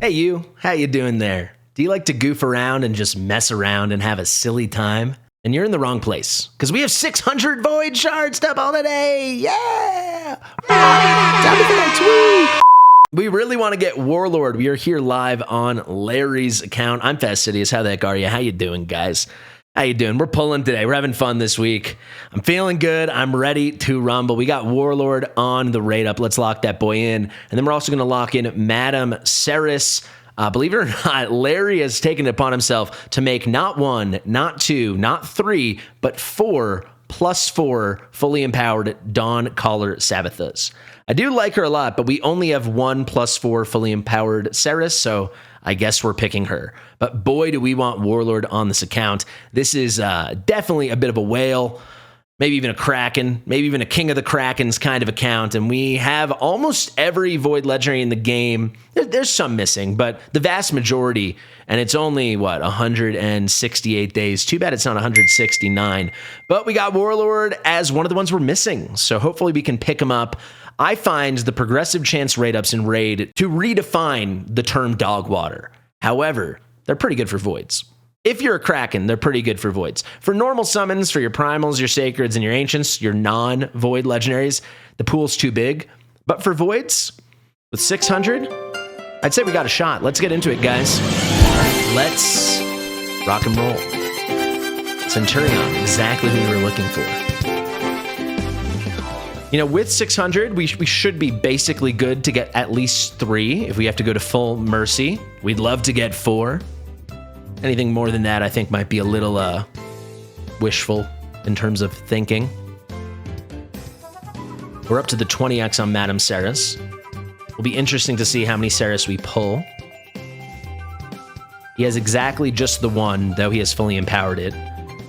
Hey you, how you doing there? Do you like to goof around and just mess around and have a silly time? And you're in the wrong place, because we have 600 void shards to pull today! Yeah! We really want to get Warlord. We are here live on Larry's account. I'm Fastidious. How the heck are you? How you doing, guys? How you doing? We're pulling today. We're having fun this week. I'm feeling good. I'm ready to rumble. We got Warlord on the raid up. Let's lock that boy in. And then we're also going to lock in Madam Ceres. Believe it or not, Larry has taken it upon himself to make not one, not two, not three, but 4+4 fully empowered Dawn Caller Sabbathas. I do like her a lot, but we only have 1+4 fully empowered Ceres, so I guess we're picking her. But boy, do we want Warlord on this account. This is definitely a bit of a whale, maybe even a Kraken, maybe even a King of the Krakens kind of account. And we have almost every Void Legendary in the game. There's some missing, but the vast majority. And it's only, 168 days. Too bad it's not 169. But we got Warlord as one of the ones we're missing. So hopefully we can pick him up. I find the progressive chance raid ups in Raid to redefine the term dog water. However, they're pretty good for voids. If you're a Kraken, they're pretty good for voids. For normal summons, for your primals, your sacreds, and your ancients, your non-void legendaries, the pool's too big. But for voids, with 600, I'd say we got a shot. Let's get into it, guys. Let's rock and roll. Centurion, exactly who we were looking for. You know, with 600, we should be basically good to get at least 3. If we have to go to full mercy, we'd love to get 4. Anything more than that, I think, might be a little wishful in terms of thinking. We're up to the 20x on Madam Ceres. It'll be interesting to see how many Ceres we pull. He has exactly just the one, though he has fully empowered it.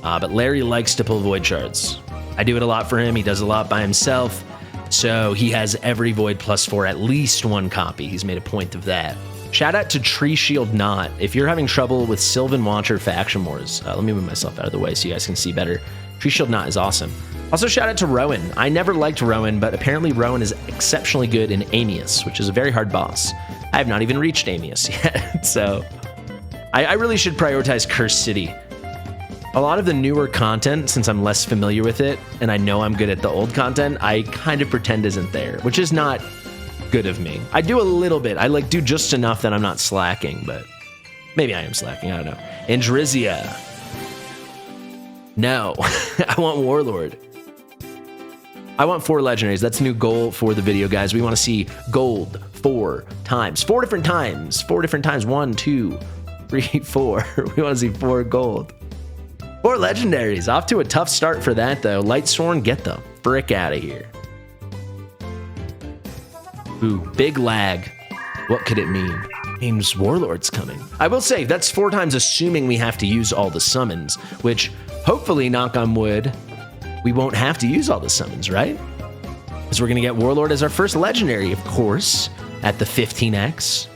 But Larry likes to pull Void Shards. I do it a lot for him. He does a lot by himself. So he has every Void +4, at least one copy. He's made a point of that. Shout out to Tree Shield Knot. If you're having trouble with Sylvan Watcher Faction Wars, let me move myself out of the way so you guys can see better. Tree Shield Knot is awesome. Also, shout out to Rowan. I never liked Rowan, but apparently Rowan is exceptionally good in Amius, which is a very hard boss. I have not even reached Amius yet, so I really should prioritize Cursed City. A lot of the newer content, since I'm less familiar with it, and I know I'm good at the old content, I kind of pretend isn't there, which is not good of me. I do a little bit. I do just enough that I'm not slacking, but maybe I am slacking. I don't know. Andrizia. No. I want Warlord. I want 4 legendaries. That's a new goal for the video, guys. We want to see gold 4 times. 4 different times. 4 different times. 1, 2, 3, 4. We want to see 4 gold. 4 legendaries. Off to a tough start for that, though. Lightsworn, get the frick out of here. Ooh, big lag. What could it mean? Means Warlord's coming. I will say, that's 4 times assuming we have to use all the summons, which hopefully, knock on wood, we won't have to use all the summons, right? Because we're going to get Warlord as our first legendary, of course, at the 15x.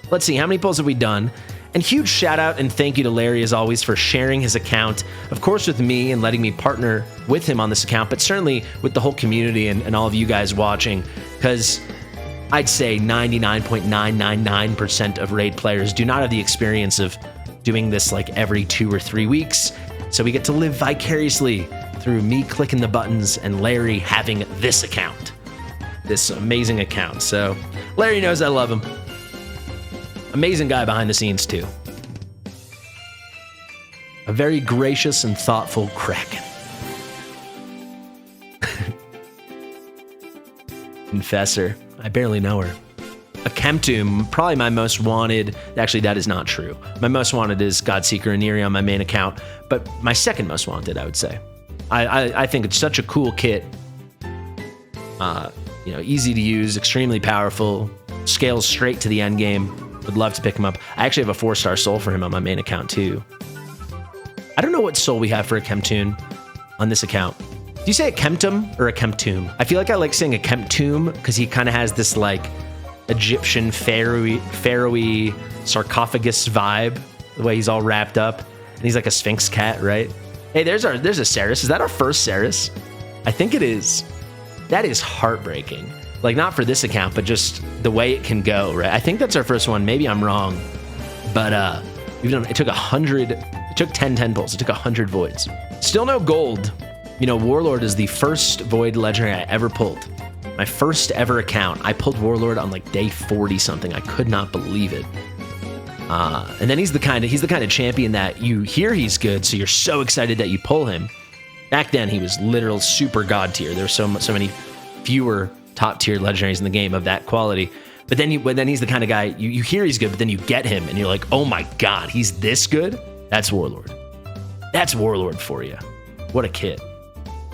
Let's see, how many pulls have we done? And huge shout out and thank you to Larry, as always, for sharing his account, of course, with me and letting me partner with him on this account, but certainly with the whole community and all of you guys watching, because I'd say 99.999% of raid players do not have the experience of doing this like every 2 or 3 weeks. So we get to live vicariously through me clicking the buttons and Larry having this account, this amazing account. So Larry knows I love him. Amazing guy behind the scenes too. A very gracious and thoughtful Kraken. Confessor. I barely know her. A Chemtomb, probably my most wanted. Actually, that is not true. My most wanted is Godseeker and Eerie on my main account, but my second most wanted, I would say. I think it's such a cool kit. Easy to use, extremely powerful, scales straight to the end game. Would love to pick him up. I actually have a 4-star soul for him on my main account too. I don't know what soul we have for a Chemtomb on this account. Do you say a Chemtomb or a Chemtomb? I feel like I like saying a Chemtomb because he kind of has this like Egyptian pharaoh-y sarcophagus vibe, the way he's all wrapped up, and he's like a Sphinx cat, right? Hey, there's a Ceres. Is that our first Ceres? I think it is. That is heartbreaking. Like, not for this account, but just the way it can go, right? I think that's our first one. Maybe I'm wrong. But we've done, it took 100, it took 10 pulls. It took 100 voids. Still no gold. You know, Warlord is the first void legendary I ever pulled. My first ever account. I pulled Warlord on like day 40 something. I could not believe it. And then he's the kind of champion that you hear he's good, so you're so excited that you pull him. Back then, he was literal super god tier. There were so many fewer top tier legendaries in the game of that quality. But then he's the kind of guy you hear he's good, but then you get him and you're like, oh my god, he's this good? That's Warlord. That's Warlord for you. What a kid.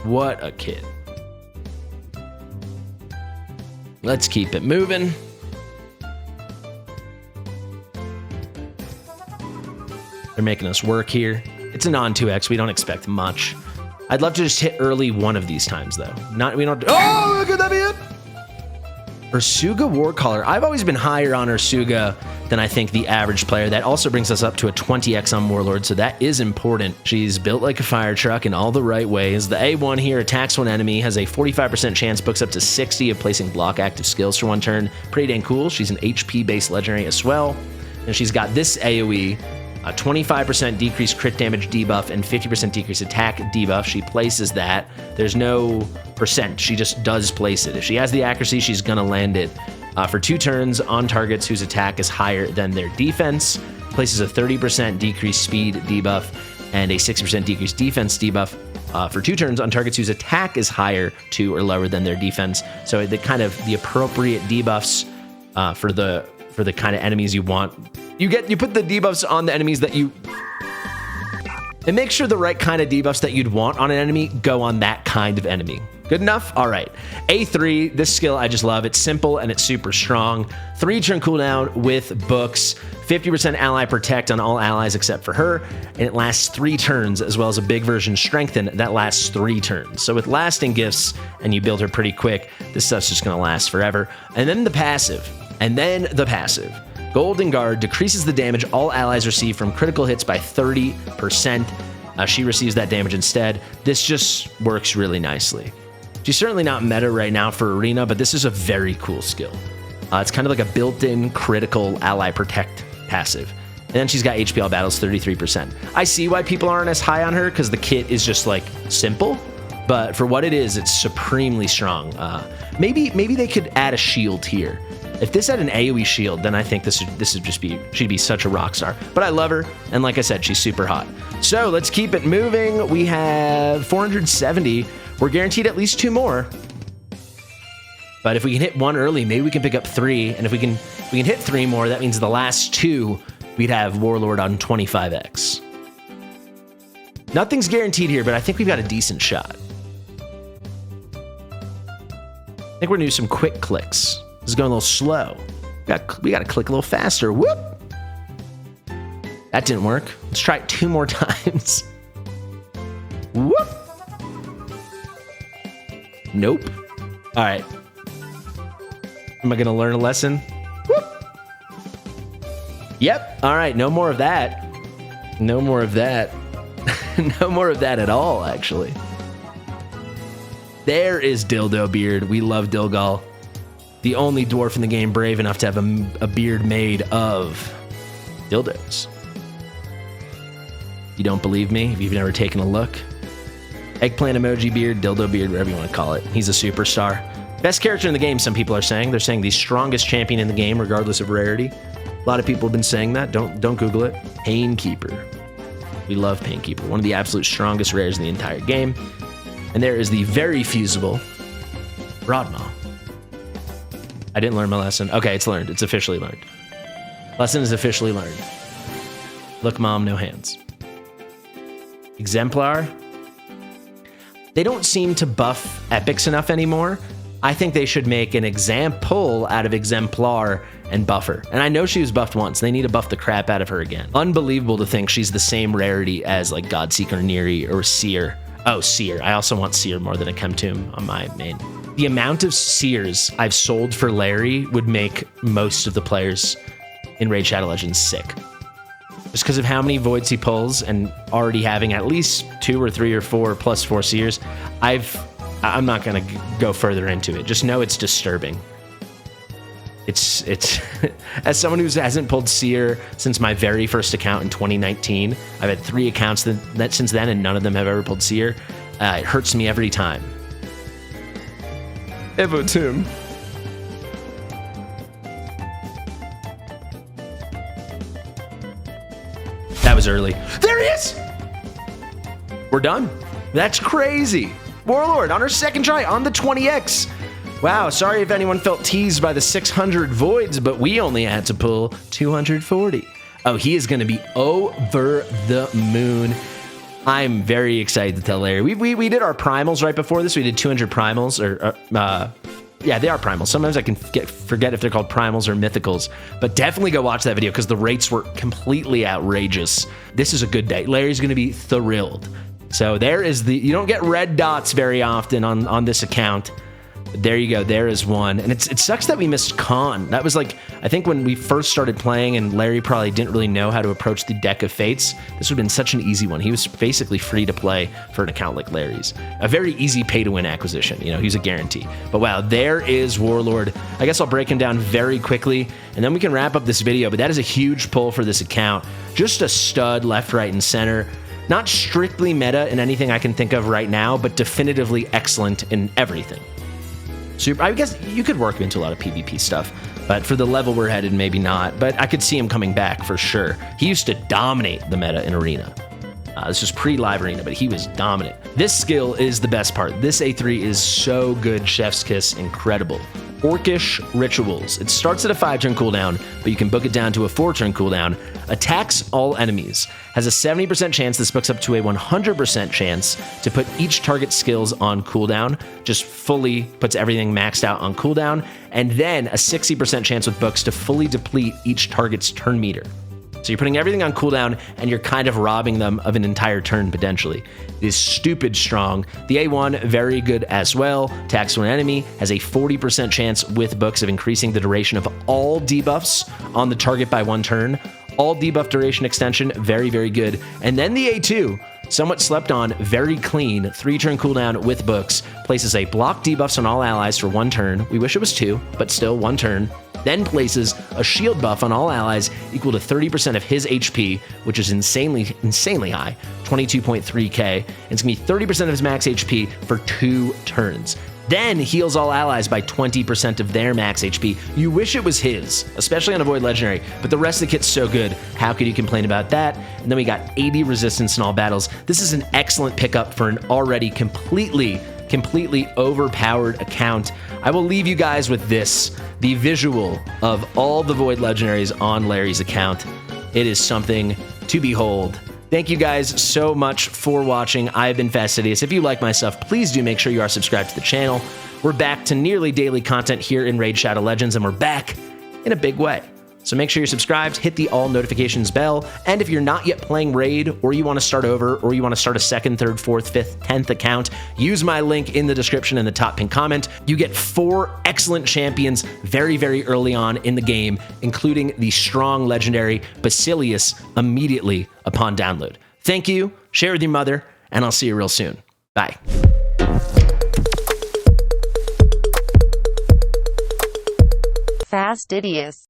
What a kid. Let's keep it moving. They're making us work here. It's a non-2x. We don't expect much. I'd love to just hit early one of these times, though. We don't. Oh, could that be it? Ursuga Warcaller. I've always been higher on Ursuga than I think the average player. That also brings us up to a 20x on Warlord, so that is important. She's built like a fire truck in all the right ways. The A1 here attacks one enemy, has a 45% chance, books up to 60 of placing block active skills for one turn. Pretty dang cool. She's an HP-based legendary as well. And she's got this AoE, a 25% decreased crit damage debuff and 50% decreased attack debuff. She places that. There's no percent. She just does place it. If she has the accuracy, she's going to land it for 2 turns on targets whose attack is higher than their defense. Places a 30% decreased speed debuff and a 6% decreased defense debuff for 2 turns on targets whose attack is higher to or lower than their defense. So the appropriate debuffs for the kind of enemies you want. You put the debuffs on the enemies that you... And make sure the right kind of debuffs that you'd want on an enemy go on that kind of enemy. Good enough? All right. A3, this skill I just love. It's simple and it's super strong. 3-turn cooldown with books. 50% ally protect on all allies except for her. And it lasts 3 turns, as well as a big version strengthen that lasts 3 turns. So with lasting gifts, and you build her pretty quick, this stuff's just going to last forever. And then the passive. Golden Guard decreases the damage all allies receive from critical hits by 30%. She receives that damage instead. This just works really nicely. She's certainly not meta right now for Arena, but this is a very cool skill. It's kind of like a built-in critical ally protect passive. And then she's got HPL battles 33%. I see why people aren't as high on her, because the kit is just like simple, but for what it is, it's supremely strong. Maybe they could add a shield here. If this had an AoE shield, then I think she'd be such a rock star. But I love her, and like I said, she's super hot. So let's keep it moving. We have 470. We're guaranteed at least 2 more. But if we can hit 1 early, maybe we can pick up 3. And if we can hit 3 more, that means the last 2, we'd have Warlord on 25x. Nothing's guaranteed here, but I think we've got a decent shot. I think we're gonna do some quick clicks. This is going a little slow. We got to click a little faster. Whoop! That didn't work. Let's try it 2 more times. Whoop! Nope. All right. Am I going to learn a lesson? Whoop! Yep. All right. No more of that. No more of that. No more of that at all, actually. There is Dildo Beard. We love Dilgal. The only dwarf in the game brave enough to have a beard made of dildos. You don't believe me? If you've never taken a look. Eggplant emoji beard, dildo beard, whatever you want to call it. He's a superstar. Best character in the game, some people are saying. They're saying the strongest champion in the game, regardless of rarity. A lot of people have been saying that. Don't Google it. Painkeeper. We love Painkeeper. One of the absolute strongest rares in the entire game. And there is the very fusible Broadmaw. I didn't learn my lesson. Okay, it's learned. It's officially learned. Lesson is officially learned. Look, Mom, no hands. Exemplar. They don't seem to buff epics enough anymore. I think they should make an example out of Exemplar and buff her. And I know she was buffed once. They need to buff the crap out of her again. Unbelievable to think she's the same rarity as like Godseeker, Neri, or Seer. Oh, Seer. I also want Seer more than a Chemtomb on my main. The amount of Seers I've sold for Larry would make most of the players in Raid Shadow Legends sick. Just because of how many voids he pulls and already having at least 2 or 3 or 4 plus 4 Seers, I've I'm not going to go further into it. Just know it's disturbing. It's as someone who hasn't pulled Seer since my very first account in 2019, I've had 3 accounts that since then, and none of them have ever pulled Seer. It hurts me every time. Evo Tomb. That was early. There he is! We're done. That's crazy. Warlord on our second try on the 20x. Wow, sorry if anyone felt teased by the 600 voids, but we only had to pull 240. Oh, he is going to be over the moon. I'm very excited to tell Larry. We did our primals right before this. We did 200 primals, yeah, they are primals. Sometimes I can forget if they're called primals or mythicals, but definitely go watch that video because the rates were completely outrageous. This is a good day. Larry's going to be thrilled. So there is you don't get red dots very often on this account. There you go. There is one. And it sucks that we missed Khan. That was like, I think when we first started playing and Larry probably didn't really know how to approach the deck of fates, this would have been such an easy one. He was basically free to play for an account like Larry's. A very easy pay to win acquisition. You know, he's a guarantee. But wow, there is Warlord. I guess I'll break him down very quickly and then we can wrap up this video. But that is a huge pull for this account. Just a stud left, right, and center. Not strictly meta in anything I can think of right now, but definitively excellent in everything. Super. I guess you could work him into a lot of PvP stuff, but for the level we're headed, maybe not. But I could see him coming back for sure. He used to dominate the meta in Arena. This was pre-live Arena, but he was dominant. This skill is the best part. This A3 is so good, Chef's Kiss, incredible. Orcish Rituals. It starts at a 5-turn cooldown, but you can book it down to a 4-turn cooldown. Attacks all enemies. Has a 70% chance, this books up to a 100% chance to put each target's skills on cooldown. Just fully puts everything maxed out on cooldown. And then a 60% chance with books to fully deplete each target's turn meter. So you're putting everything on cooldown and you're kind of robbing them of an entire turn potentially. It is stupid strong. The A1, very good as well. Attacks one enemy, has a 40% chance with books of increasing the duration of all debuffs on the target by 1 turn. All debuff duration extension, very, very good. And then the A2, somewhat slept on, very clean, 3-turn cooldown with books, places a block debuffs on all allies for 1 turn. We wish it was 2, but still 1 turn. Then places a shield buff on all allies equal to 30% of his HP, which is insanely high, 22.3k. And it's going to be 30% of his max HP for 2 turns. Then heals all allies by 20% of their max HP. You wish it was his, especially on a Void Legendary, but the rest of the kit's so good. How could you complain about that? And then we got 80 resistance in all battles. This is an excellent pickup for an already completely overpowered account. I will leave you guys with this, the visual of all the Void Legendaries on Larry's account. It is something to behold. Thank you guys so much for watching. I've been Fastidious. If you like my stuff, please do make sure you are subscribed to the channel. We're back to nearly daily content here in Raid Shadow Legends, and we're back in a big way. So make sure you're subscribed, hit the all notifications bell, and if you're not yet playing Raid, or you want to start over, or you want to start a 2nd, 3rd, 4th, 5th, 10th account, use my link in the description in the top pinned comment. You get 4 excellent champions very, very early on in the game, including the strong legendary Fastidious immediately upon download. Thank you, share with your mother, and I'll see you real soon. Bye. Fastidious.